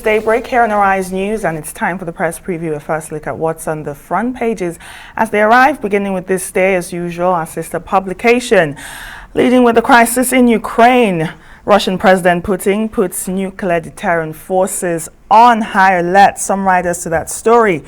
daybreak here on Arise News, and it's time for the press preview. A first look at what's on the front pages as they arrive, beginning with this day, as usual, our sister publication. Leading with the crisis in Ukraine, Russian President Putin puts nuclear deterrent forces on high alert. Some riders to that story.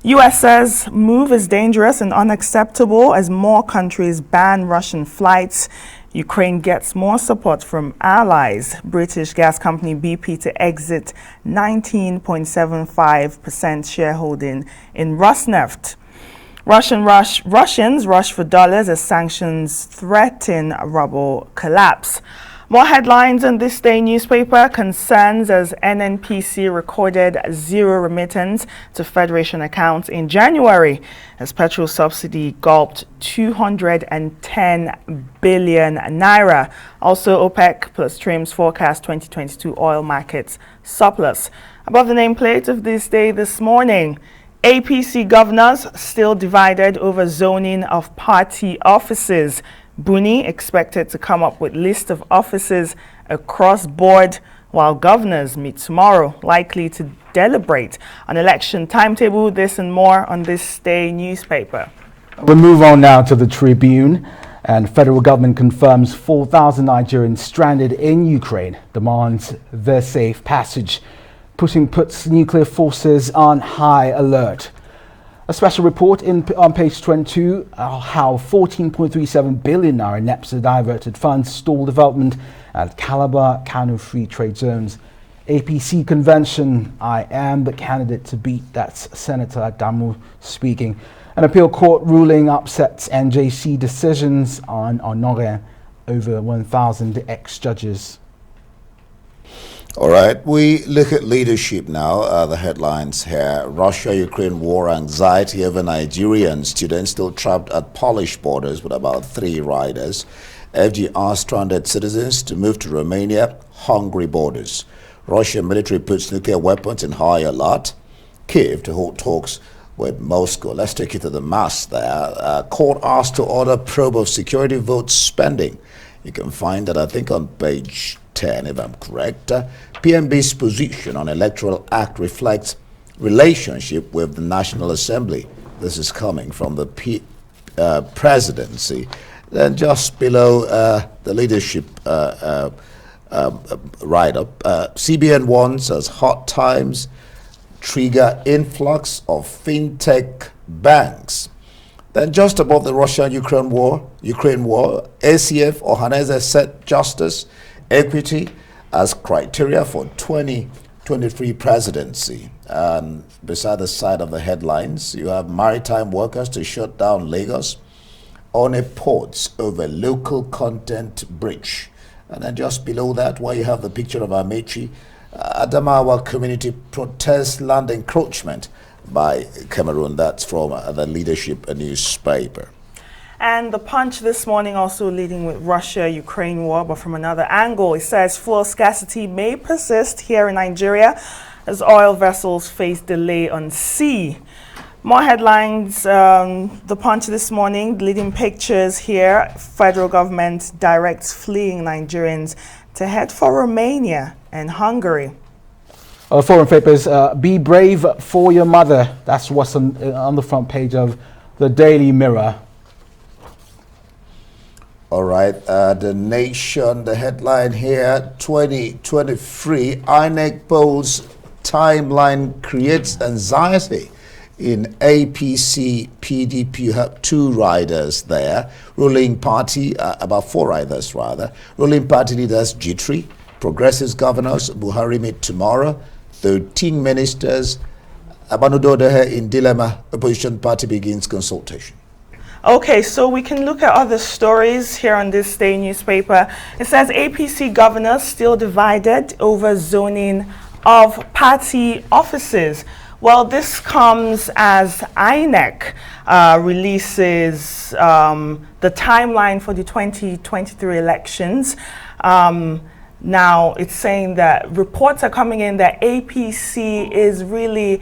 U.S. says move is dangerous and unacceptable as more countries ban Russian flights. Ukraine gets more support from allies. British gas company BP to exit 19.75% shareholding in Rosneft. Russians rush for dollars as sanctions threaten ruble collapse. More headlines in this day newspaper. Concerns as NNPC recorded zero remittance to Federation accounts in January as petrol subsidy gulped 210 billion naira. Also, OPEC plus trims forecast 2022 oil markets surplus. Above the nameplate of this day this morning, APC governors still divided over zoning of party offices. Buni expected to come up with list of offices across board while governors meet tomorrow, likely to deliberate on election timetable. This and more on this day newspaper. We'll move on now to the Tribune. And federal government confirms 4,000 Nigerians stranded in Ukraine demands their safe passage. Putin puts nuclear forces on high alert. A special report on page 22 how 14.37 billion naira NEPSA diverted funds stall development at Calabar, Kano Free Trade Zones. APC convention, I am the candidate to beat. That's Senator Adamu speaking. An appeal court ruling upsets NJC decisions on Honore over 1,000 ex-judges. All right, we look at leadership now. The headlines here. Russia-Ukraine war anxiety over Nigerian students still trapped at Polish borders with about 3 riders. FGR stranded citizens to move to Romania, Hungary borders. Russian military puts nuclear weapons in high alert. Kiev to hold talks with Moscow. Let's take you to the mass there. Court asked to order probe of security vote spending. You can find that, I think, on page 10, if I'm correct. PMB's position on Electoral Act reflects relationship with the National Assembly. This is coming from the presidency. Then just below the leadership write-up, CBN warns as hot times trigger influx of fintech banks. Then just above the Russia-Ukraine war, ACF Ohaneze set justice, equity as criteria for 2023 presidency. And beside the side of the headlines, you have maritime workers to shut down Lagos on a ports over local content breach. And then just below that, where you have the picture of Amechi, Adamawa community protests land encroachment by Cameroon. That's from the leadership newspaper. And the Punch this morning also leading with Russia-Ukraine war, but from another angle. It says fuel scarcity may persist here in Nigeria as oil vessels face delay on sea. More headlines, the Punch this morning, leading pictures here. Federal government directs fleeing Nigerians to head for Romania and Hungary. Foreign papers, be brave for your mother. That's what's on the front page of the Daily Mirror. All right, The Nation, the headline here, 2023, INEC polls timeline creates anxiety in APC, PDP. You have 2 riders there. Ruling party, about 4 riders rather. Ruling party leaders G3, Progressive governors, Buhari meet tomorrow. 13 ministers, Abanudodehe in dilemma. Opposition party begins consultation. Okay, so we can look at other stories here on this day newspaper. It says APC governors still divided over zoning of party offices. Well, this comes as INEC releases the timeline for the 2023 elections. Now, it's saying that reports are coming in that APC is really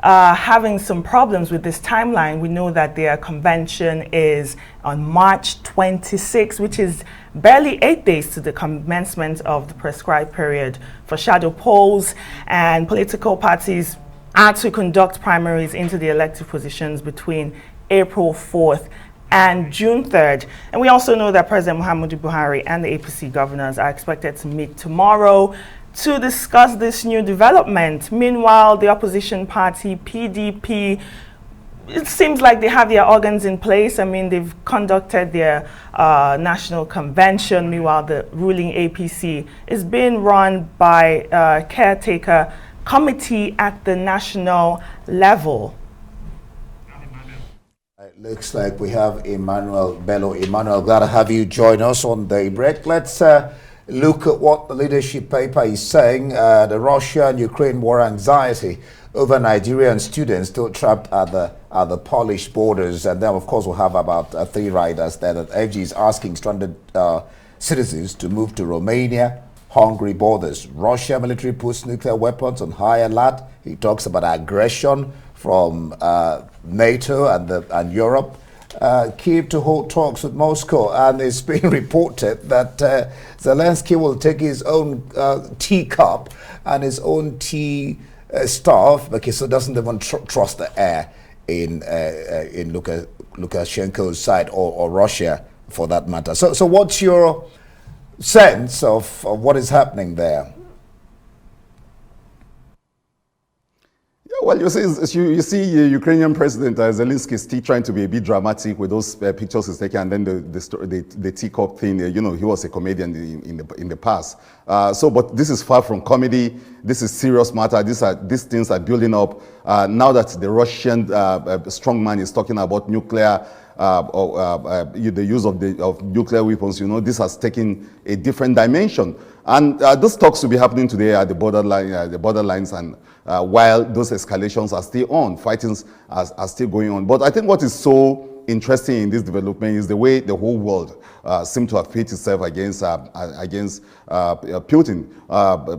having some problems with this timeline. We know that their convention is on March 26, which is barely 8 days to the commencement of the prescribed period for shadow polls, and political parties are to conduct primaries into the elective positions between April 4th and June 3rd. And we also know that President Muhammadu Buhari and the APC governors are expected to meet tomorrow to discuss this new development. Meanwhile, the opposition party, PDP, it seems like they have their organs in place. I mean, they've conducted their national convention. Meanwhile, the ruling APC is being run by a caretaker committee at the national level. It looks like we have Emmanuel Bello. Emmanuel, glad to have you join us on Daybreak. Let's look at what the leadership paper is saying. The Russia and Ukraine war anxiety over Nigerian students still trapped at the Polish borders. And then, of course, we'll have about 3 riders there that FG is asking stranded citizens to move to Romania, Hungary borders. Russia military puts nuclear weapons on high alert. He talks about aggression from NATO and Europe. Kyiv to hold talks with Moscow, and it's being reported that Zelensky will take his own teacup and his own tea staff because he doesn't even trust the air in Lukashenko's side or Russia for that matter. So what's your sense of what is happening there? Well, you see Ukrainian President Zelensky still trying to be a bit dramatic with those pictures he's taking, and then the teacup thing. You know, he was a comedian in the past. But this is far from comedy. This is serious matter. These things are building up. Now that the Russian strongman is talking about nuclear, the use of nuclear weapons, you know, this has taken a different dimension. And those talks will be happening today at the borderlines, and while those escalations are still on, fightings are still going on. But I think what is so interesting in this development is the way the whole world seemed to have pitted itself against Putin,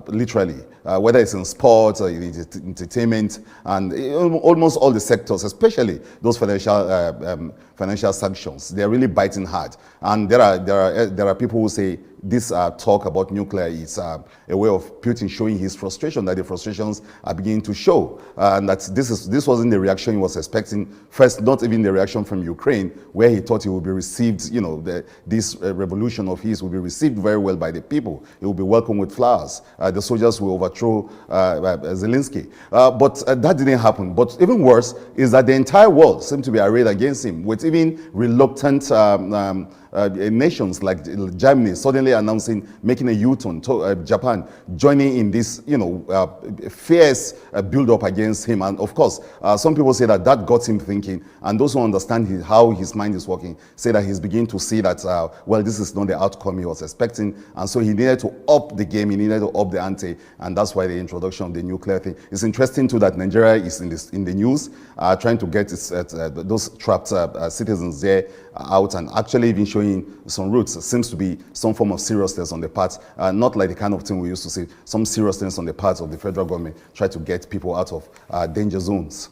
literally, whether it's in sports or in entertainment, and almost all the sectors, especially those financial sanctions. They're really biting hard. And there are people who say this talk about nuclear is a way of Putin showing his frustration, that the frustrations are beginning to show, and that this wasn't the reaction he was expecting. First, not even the reaction from Ukraine, where he thought he would be received, you know, this revolution of his will be received very well by the people. It will be welcomed with flowers. The soldiers will overthrow Zelensky. But that didn't happen. But even worse is that the entire world seemed to be arrayed against him, with even reluctant nations like Germany suddenly announcing making a U-turn, Japan joining in this, you know, fierce build-up against him. And of course, some people say that got him thinking, and those who understand how his mind is working say that he's beginning to see that, well, this is not the outcome he was expecting, and so he needed to up the game, he needed to up the ante, and that's why the introduction of the nuclear thing. It's interesting too that Nigeria is in the news, trying to get those trapped citizens there out, and actually even showing some roots. It seems to be some form of seriousness on the part, not like the kind of thing we used to see, some seriousness on the part of the federal government, try to get people out of danger zones.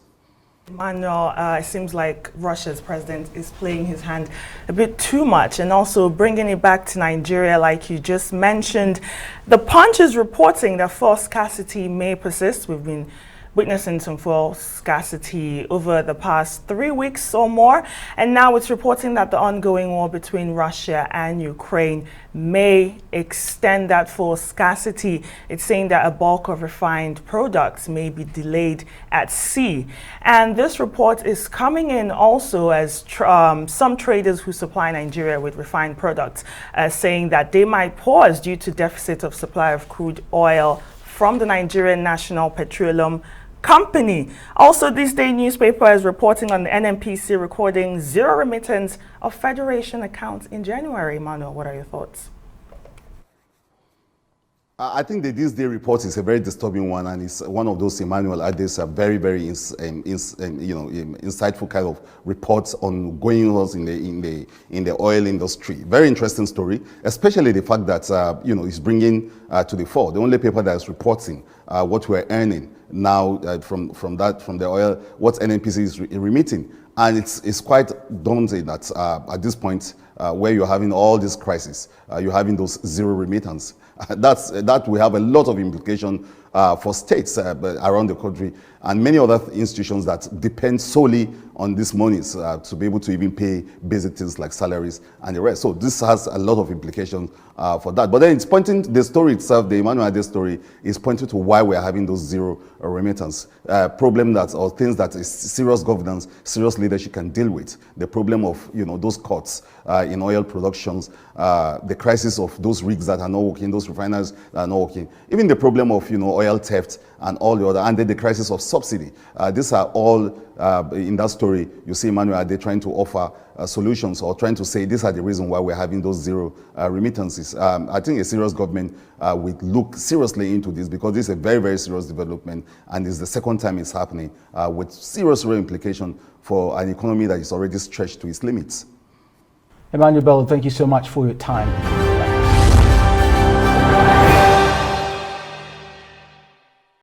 Emmanuel, it seems like Russia's president is playing his hand a bit too much, and also bringing it back to Nigeria, like you just mentioned. The Punch is reporting that fuel scarcity may persist. We've been witnessing some fuel scarcity over the past 3 weeks or more, and now it's reporting that the ongoing war between Russia and Ukraine may extend that fuel scarcity. It's saying that a bulk of refined products may be delayed at sea, and this report is coming in also as some traders who supply Nigeria with refined products saying that they might pause due to deficit of supply of crude oil from the Nigerian National Petroleum Company. Also, this day newspaper is reporting on the NNPC recording zero remittance of Federation accounts in January. Emmanuel, what are your thoughts? I think the This Day report is a very disturbing one, and it's one of those, Emmanuel, are very, very insightful kind of reports on going on in the oil industry. Very interesting story, especially the fact that it's bringing to the fore the only paper that is reporting what we're earning now from the oil, what NNPC is remitting. And it's quite daunting that at this point, where you're having all this crisis, you're having those zero remittance. That will have a lot of implication for states around the country and many other institutions that depend solely on these monies to be able to even pay basic things like salaries and the rest. So this has a lot of implications for that. But then it's pointing to the story itself, the Emmanuel Ade story is pointing to why we're having those zero remittance problem or things that is serious governance, serious leadership can deal with. The problem of those cuts in oil productions, the crisis of those rigs that are not working, those refiners that are not working, even the problem of oil theft and all the other, and then the crisis of subsidy. These are all in that story. You see Emmanuel Ade trying to offer solutions or trying to say these are the reason why we're having those zero remittances. I think a serious government would look seriously into this, because this is a very, very serious development, and it's the second time it's happening with serious real implication for an economy that is already stretched to its limits. Emmanuel Bello, thank you so much for your time.